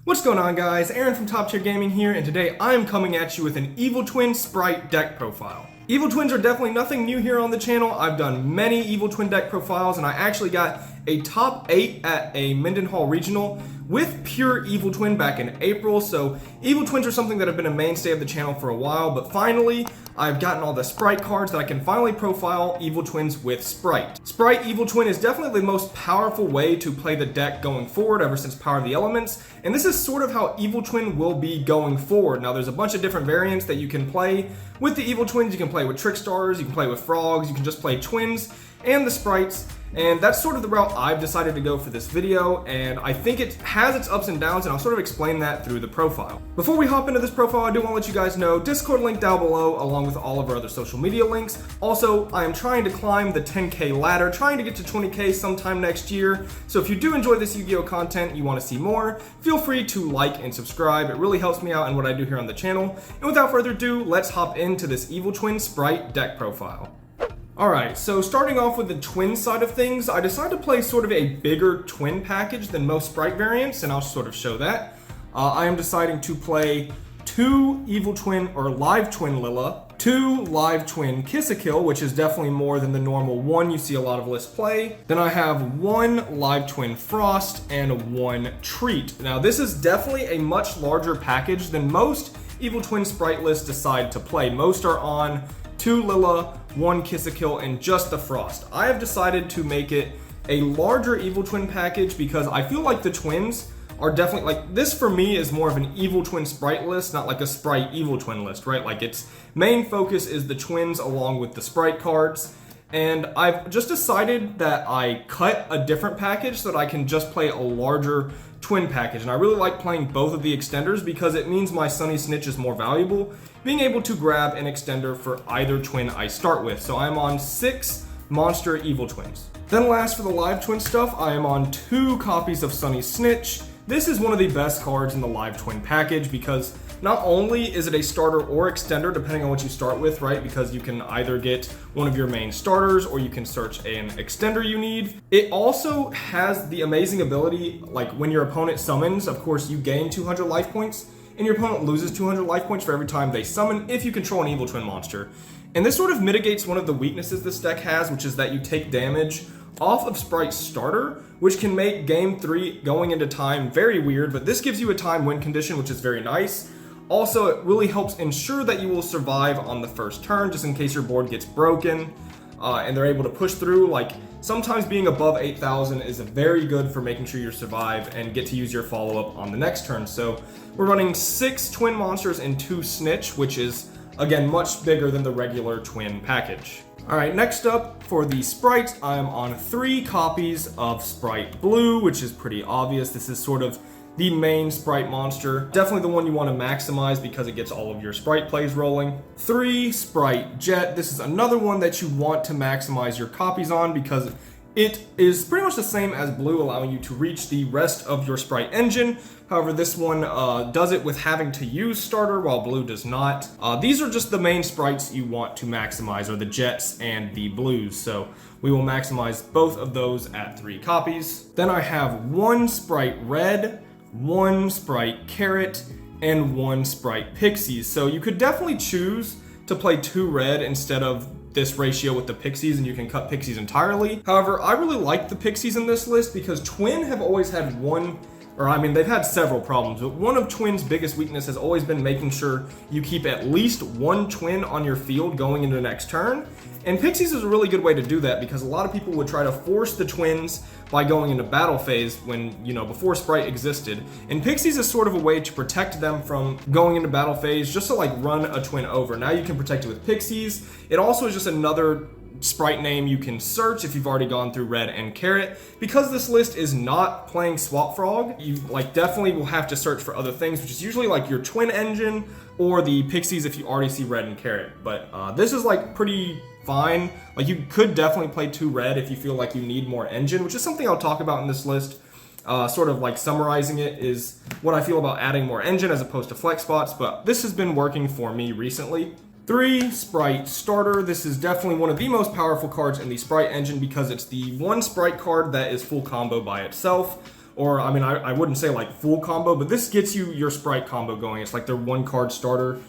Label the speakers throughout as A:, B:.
A: What's going on, guys? Aaron from Top Tier Gaming here, and today I'm coming at you with an Evil Twin Sprite deck profile. Evil Twins are definitely nothing new here on the channel. I've done many Evil Twin deck profiles, and I actually got a top 8 at a Mendenhall Regional with pure Evil Twin back in April. So Evil Twins are something that have been a mainstay of the channel for a while, but finally I've gotten all the Sprite cards that I can finally profile Evil Twins with Sprite. Sprite Evil Twin is definitely the most powerful way to play the deck going forward ever since Power of the Elements, and this is sort of how Evil Twin will be going forward. Now there's a bunch of different variants that you can play with the Evil Twins. You can play with Trick Stars, you can play with Frogs, you can just play Twins and the Sprites. And that's sort of the route I've decided to go for this video, and I think it has its ups and downs, and I'll sort of explain that through the profile. Before we hop into this profile, I do want to let you guys know, Discord link down below, along with all of our other social media links. Also, I am trying to climb the 10K ladder, trying to get to 20K sometime next year, so if you do enjoy this Yu-Gi-Oh content and you want to see more, feel free to like and subscribe. It really helps me out in what I do here on the channel. And without further ado, let's hop into this Evil Twin Sprite deck profile. Alright, so starting off with the twin side of things, I decided to play sort of a bigger twin package than most Sprite variants, and I'll sort of show that. I am deciding to play 2 Evil Twin or Live Twin Lilla, 2 Live Twin Kiss-A-Kill, which is definitely more than the normal 1 you see a lot of lists play. Then I have 1 Live Twin Frost and 1 Treat. Now this is definitely a much larger package than most Evil Twin Sprite lists decide to play. Most are on 2 Lilla, 1 Kiss-A-Kill, and just the Frost. I have decided to make it a larger Evil Twin package because I feel like the twins are definitely, like, this for me is more of an Evil Twin Sprite list, not like a Sprite Evil Twin list, right? Like, its main focus is the twins along with the Sprite cards. And I've just decided that I cut a different package so that I can just play a larger twin package. And I really like playing both of the extenders because it means my Sunny Snitch is more valuable, being able to grab an extender for either twin I start with. So I'm on 6 Monster Evil Twins. Then last for the Live Twin stuff, I am on 2 copies of Sunny Snitch. This is one of the best cards in the Live Twin package because not only is it a starter or extender, depending on what you start with, right? Because you can either get one of your main starters or you can search an extender you need. It also has the amazing ability, like when your opponent summons, of course, you gain 200 life points, and your opponent loses 200 life points for every time they summon if you control an Evil Twin monster. And this sort of mitigates one of the weaknesses this deck has, which is that you take damage off of Sprite's starter, which can make game 3 going into time very weird, but this gives you a time win condition, which is very nice. Also, it really helps ensure that you will survive on the first turn, just in case your board gets broken, and they're able to push through. Like, sometimes being above 8,000 is very good for making sure you survive and get to use your follow-up on the next turn. So we're running 6 twin monsters and 2 Snitch, which is, again, much bigger than the regular twin package. Alright, next up for the Sprites, I am on 3 copies of Sprite Blue, which is pretty obvious. This is sort of the main Sprite monster. Definitely the one you want to maximize because it gets all of your Sprite plays rolling. 3 Sprite Jet. This is another one that you want to maximize your copies on because it is pretty much the same as Blue, allowing you to reach the rest of your Sprite engine. However, this one does it with having to use starter, while Blue does not. These are just the main Sprites you want to maximize, are the Jets and the Blues. So we will maximize both of those at 3 copies. Then I have 1 Sprite Red, 1 Sprite Carrot, and 1 Sprite Pixies. So you could definitely choose to play 2 red instead of this ratio with the Pixies, and you can cut Pixies entirely. However, I really like the Pixies in this list because Twin have always had they've had several problems, but one of Twin's biggest weakness has always been making sure you keep at least 1 twin on your field going into the next turn. And Pixies is a really good way to do that because a lot of people would try to force the twins by going into battle phase when, before Sprite existed. And Pixies is sort of a way to protect them from going into battle phase, just to like run a twin over. Now you can protect it with Pixies. It also is just another Sprite name you can search if you've already gone through Red and Carrot. Because this list is not playing Swap Frog, you definitely will have to search for other things, which is usually like your twin engine or the Pixies if you already see Red and Carrot. But this is like pretty fine. Like, you could definitely play 2 red if you feel like you need more engine, which is something I'll talk about in this list. Sort of like summarizing it is what I feel about adding more engine as opposed to flex spots, but this has been working for me recently. 3 Sprite Starter. This is definitely one of the most powerful cards in the Sprite engine because it's the one Sprite card that is full combo by itself. or I mean, I wouldn't say like full combo, but this gets you your Sprite combo going. It's like their 1-card starter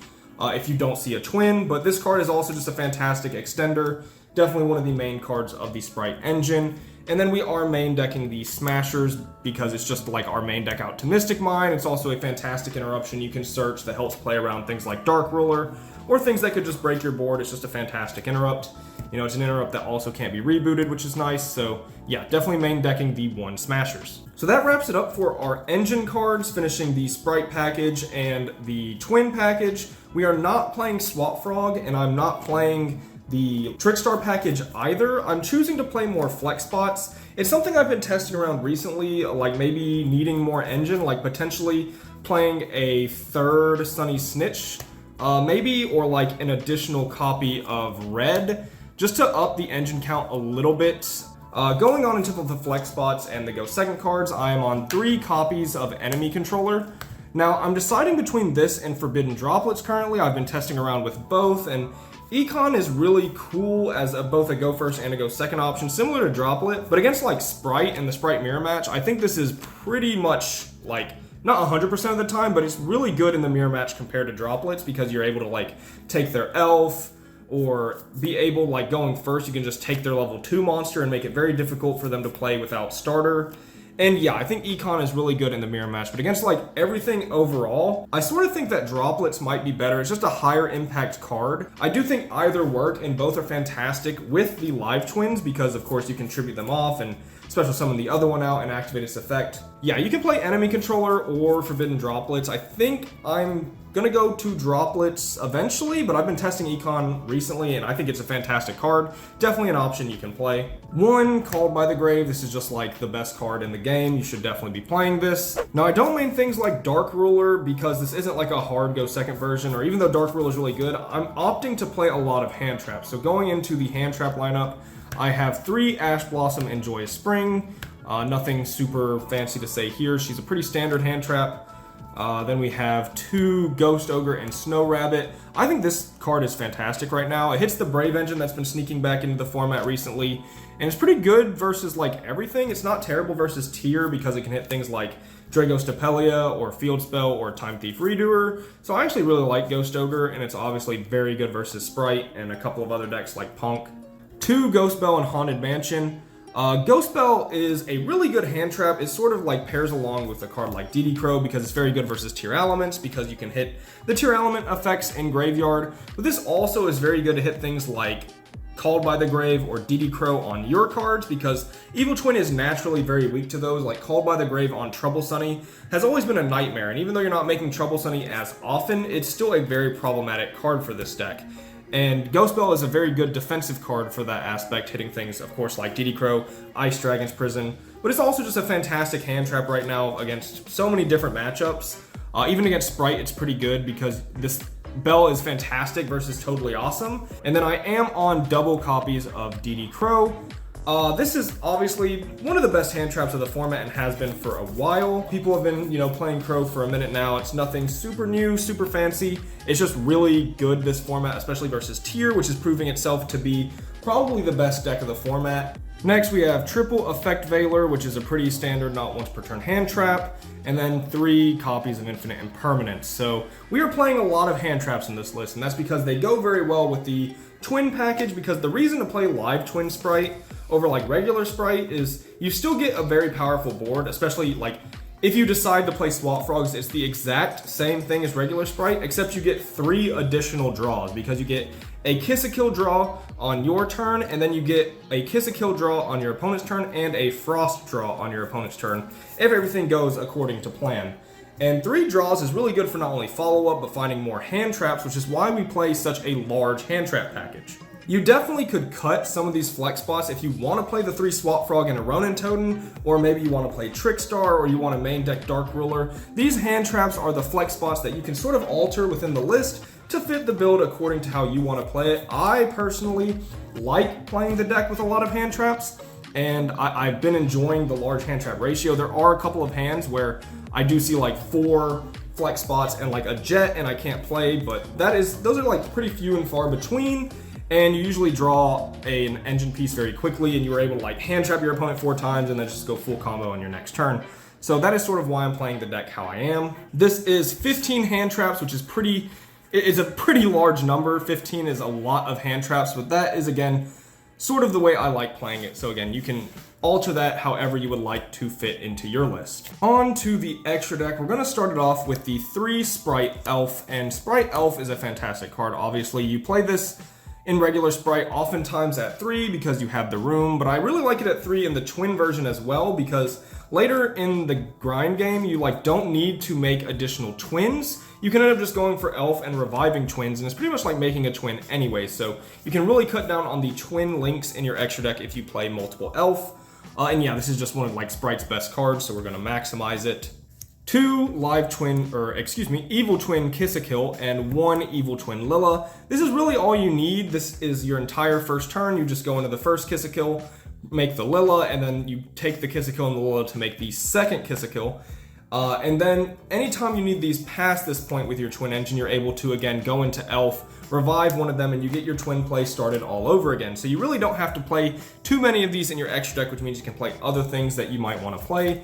A: if you don't see a twin, but this card is also just a fantastic extender. Definitely one of the main cards of the Sprite engine. And then we are main decking the Smashers because it's just like our main deck out to Mystic Mine. It's also a fantastic interruption you can search that helps play around things like Dark Ruler or things that could just break your board. It's just a fantastic interrupt. You know, it's an interrupt that also can't be rebooted, which is nice. So yeah, definitely main decking the 1 Smashers. So that wraps it up for our engine cards, finishing the Sprite package and the Twin package. We are not playing Swap Frog, and I'm not playing the Trickstar package either. I'm choosing to play more flex spots. It's something I've been testing around recently, like maybe needing more engine, like potentially playing a 3rd Sunny Snitch, maybe, or like an additional copy of Red, just to up the engine count a little bit. Going on into the flex spots and the Go Second cards, I am on 3 copies of Enemy Controller. Now, I'm deciding between this and Forbidden Droplets currently. I've been testing around with both, and Econ is really cool as both a Go First and a Go Second option, similar to Droplet, but against like Sprite and the Sprite Mirror Match, I think this is pretty much like, not 100% of the time, but it's really good in the Mirror Match compared to Droplets because you're able to like take their Elf, or be able, like going first, you can just take their level 2 monster and make it very difficult for them to play without starter. And yeah, I think Econ is really good in the Mirror Match, but against like everything overall, I sort of think that Droplets might be better. It's just a higher impact card. I do think either work, and both are fantastic with the Live Twins because of course you can tribute them off and special summon the other one out and activate its effect. Yeah, you can play Enemy Controller or Forbidden Droplets. I think I'm gonna go to Droplets eventually, but I've been testing Econ recently and I think it's a fantastic card. Definitely an option you can play. 1, Called by the Grave. This is just like the best card in the game. You should definitely be playing this. Now, I don't main things like Dark Ruler because this isn't like a hard Go Second version, or even though Dark Ruler is really good, I'm opting to play a lot of hand traps. So going into the hand trap lineup, I have 3 Ash Blossom and Joyous Spring. Nothing super fancy to say here. She's a pretty standard hand trap. Then we have 2 Ghost Ogre and Snow Rabbit. I think this card is fantastic right now. It hits the Brave engine that's been sneaking back into the format recently, and it's pretty good versus like everything. It's not terrible versus Tier because it can hit things like Dragos Tapelia or Field Spell or Time Thief Redoer. So I actually really like Ghost Ogre, and it's obviously very good versus Sprite and a couple of other decks like Punk. 2 Ghost Bell and Haunted Mansion. Ghost Bell is a really good hand trap. It sort of like pairs along with a card like DD Crow because it's very good versus Tearalaments because you can hit the Tearalement effects in Graveyard. But this also is very good to hit things like Called by the Grave or DD Crow on your cards because Evil Twin is naturally very weak to those. Like Called by the Grave on Trouble Sunny has always been a nightmare, and even though you're not making Trouble Sunny as often, it's still a very problematic card for this deck. And Ghost Bell is a very good defensive card for that aspect, hitting things, of course, like DD Crow, Ice Dragon's Prison. But it's also just a fantastic hand trap right now against so many different matchups. Even against Sprite, it's pretty good because this Bell is fantastic versus Totally Awesome. And then I am on double copies of DD Crow. This is obviously one of the best hand traps of the format and has been for a while. People have been, playing Crow for a minute now. It's nothing super new, super fancy. It's just really good, this format, especially versus Tier, which is proving itself to be probably the best deck of the format. Next, we have Triple Effect Veiler, which is a pretty standard not once per turn hand trap, and then 3 copies of Infinite Impermanence. So we are playing a lot of hand traps in this list, and that's because they go very well with the Twin package, because the reason to play Live Twin Sprite over like regular Sprite is you still get a very powerful board, especially like if you decide to play Swap Frogs. It's the exact same thing as regular Sprite, except you get 3 additional draws because you get a Kiss a Kill draw on your turn, and then you get a Kiss a Kill draw on your opponent's turn and a Frost draw on your opponent's turn if everything goes according to plan. And 3 draws is really good for not only follow-up, but finding more hand traps, which is why we play such a large hand trap package. You definitely could cut some of these flex spots if you want to play the 3 Swap Frog and a Ronin Totem, or maybe you want to play Trickstar, or you want to main deck Dark Ruler. These hand traps are the flex spots that you can sort of alter within the list to fit the build according to how you want to play it. I personally like playing the deck with a lot of hand traps, and I've been enjoying the large hand trap ratio. There are a couple of hands where I do see like 4 flex spots and like a jet and I can't play, but those are like pretty few and far between, and you usually draw an engine piece very quickly and you're able to like hand trap your opponent 4 times and then just go full combo on your next turn. So that is sort of why I'm playing the deck how I am. This is 15 hand traps, which is a pretty large number. 15 is a lot of hand traps, but that is, again, sort of the way I like playing it. So again, you can alter that however you would like to fit into your list. On to the extra deck. We're gonna start it off with the 3 Sprite Elf, and Sprite Elf is a fantastic card. Obviously, you play this in regular Sprite oftentimes at 3 because you have the room, but I really like it at 3 in the twin version as well, because later in the grind game, you don't need to make additional twins. You can end up just going for Elf and reviving twins, and it's pretty much like making a twin anyway, so you can really cut down on the twin links in your extra deck if you play multiple Elf. And yeah, this is just one of Sprite's best cards, so we're gonna maximize it. 2 Evil Twin Kiss-A-Kill and 1 Evil Twin Lilla. This is really all you need. This is your entire first turn. You just go into the first Kiss-A-Kill, make the Lilla, and then you take the Kiss-A-Kill and the Lilla to make the second Kiss-A-Kill. And then anytime you need these past this point with your twin engine, you're able to again go into Elf, revive one of them, and you get your twin play started all over again. So you really don't have to play too many of these in your extra deck, which means you can play other things that you might want to play.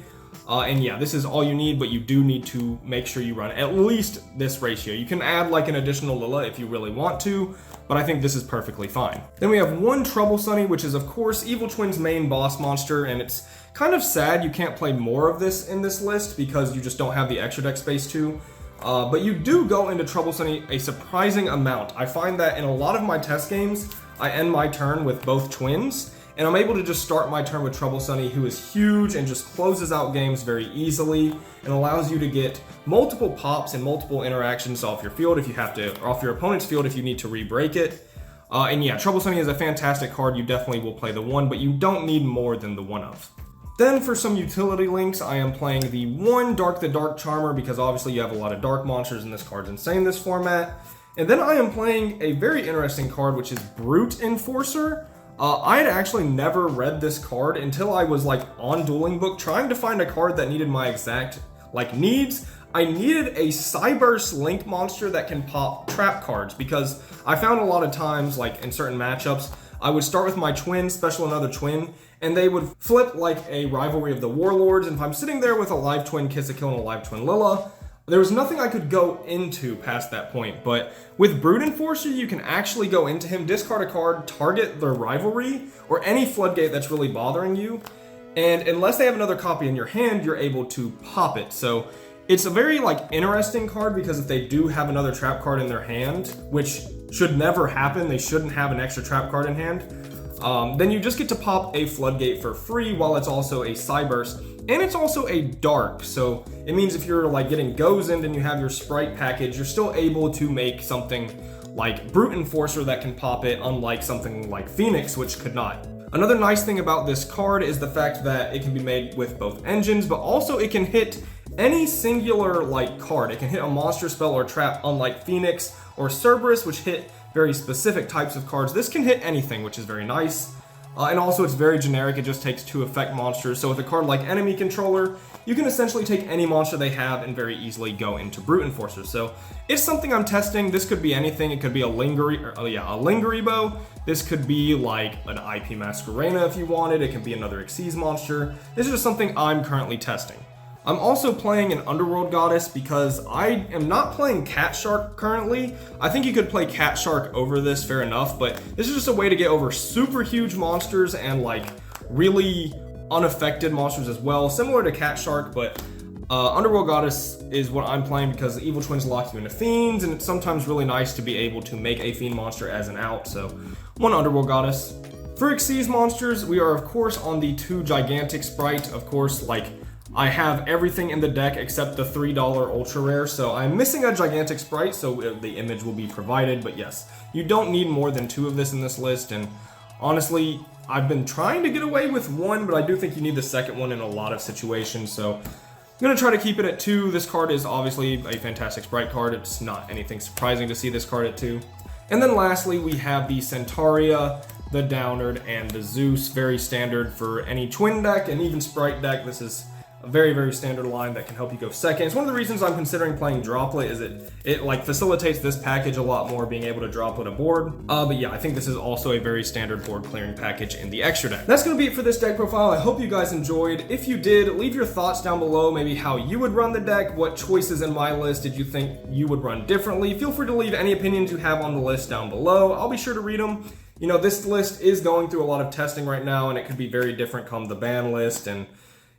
A: And yeah, this is all you need, but you do need to make sure you run at least this ratio. You can add an additional Lilla if you really want to, but I think this is perfectly fine. Then we have 1 Trouble Sunny, which is of course Evil Twin's main boss monster, and it's kind of sad you can't play more of this in this list because you just don't have the extra deck space to. But you do go into Trouble Sunny a surprising amount. I find that in a lot of my test games, I end my turn with both twins, and I'm able to just start my turn with Trouble Sunny, who is huge and just closes out games very easily and allows you to get multiple pops and multiple interactions off your field if you have to, or off your opponent's field if you need to re-break it. And yeah, Trouble Sunny is a fantastic card. You definitely will play the 1, but you don't need more than the 1 of. Then for some utility links, I am playing the 1 Dark the Dark Charmer because obviously you have a lot of dark monsters and this card's insane this format. And then I am playing a very interesting card, which is Brute Enforcer. I had actually never read this card until I was on Dueling Book trying to find a card that needed my exact needs. I needed a Cyburst Link monster that can pop trap cards because I found a lot of times in certain matchups, I would start with my twin, special another twin, and they would flip a Rivalry of the Warlords, and if I'm sitting there with a live twin Kiss-A-Kill and a live twin Lilla, there was nothing I could go into past that point. But with Brute Enforcer, you can actually go into him, discard a card, target their Rivalry, or any Floodgate that's really bothering you, and unless they have another copy in your hand, you're able to pop it. So it's a very interesting card because if they do have another trap card in their hand, which should never happen, they shouldn't have an extra trap card in hand, then you just get to pop a Floodgate for free while it's also a Cyburst. And it's also a dark, so it means if you're getting Gozened and you have your Sprite package, you're still able to make something like Brute Enforcer that can pop it, unlike something like Phoenix, which could not. Another nice thing about this card is the fact that it can be made with both engines, but also it can hit any singular card. It can hit a monster spell or trap, unlike Phoenix or Cerberus, which hit very specific types of cards. This can hit anything, which is very nice. And also it's very generic, it just takes 2 effect monsters. So with a card like Enemy Controller, you can essentially take any monster they have and very easily go into Brute Enforcer. So it's something I'm testing. This could be anything. It could be a Lingeribo. This could be an IP Masquerena if you wanted. It could be another Xyz monster. This is just something I'm currently testing. I'm also playing an Underworld Goddess because I am not playing Cat Shark currently. I think you could play Cat Shark over this, fair enough, but this is just a way to get over super huge monsters and really unaffected monsters as well, similar to Cat Shark, but Underworld Goddess is what I'm playing because the Evil Twins lock you into Fiends, and it's sometimes really nice to be able to make a Fiend monster as an out, so 1 Underworld Goddess. For Xyz monsters, we are of course on the 2 Gigantic Sprite, of course, I have everything in the deck except the $3 ultra rare, so I'm missing a Gigantic Sprite, so the image will be provided, but yes, you don't need more than 2 of this in this list, and honestly, I've been trying to get away with 1, but I do think you need the second one in a lot of situations, so I'm going to try to keep it at 2. This card is obviously a fantastic Sprite card, it's not anything surprising to see this card at 2. And then lastly, we have the Centauria, the Downard, and the Zeus, very standard for any twin deck, and even Sprite deck. This is a very, very standard line that can help you go second. It's one of the reasons I'm considering playing Droplet, is it like facilitates this package a lot more, being able to droplet a board. But yeah, I think this is also a very standard board clearing package in the extra deck. That's gonna be it for this deck profile. I hope you guys enjoyed. If you did, leave your thoughts down below, maybe how you would run the deck, what choices in my list did you think you would run differently. Feel free to leave any opinions you have on the list down below. I'll be sure to read them. You know, this list is going through a lot of testing right now, and it could be very different come the ban list, and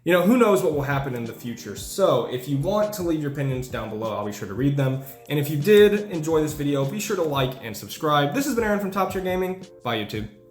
A: you know, who knows what will happen in the future. So if you want to leave your opinions down below, I'll be sure to read them. And if you did enjoy this video, be sure to like and subscribe. This has been Aaron from Top Tier Gaming. Bye, YouTube.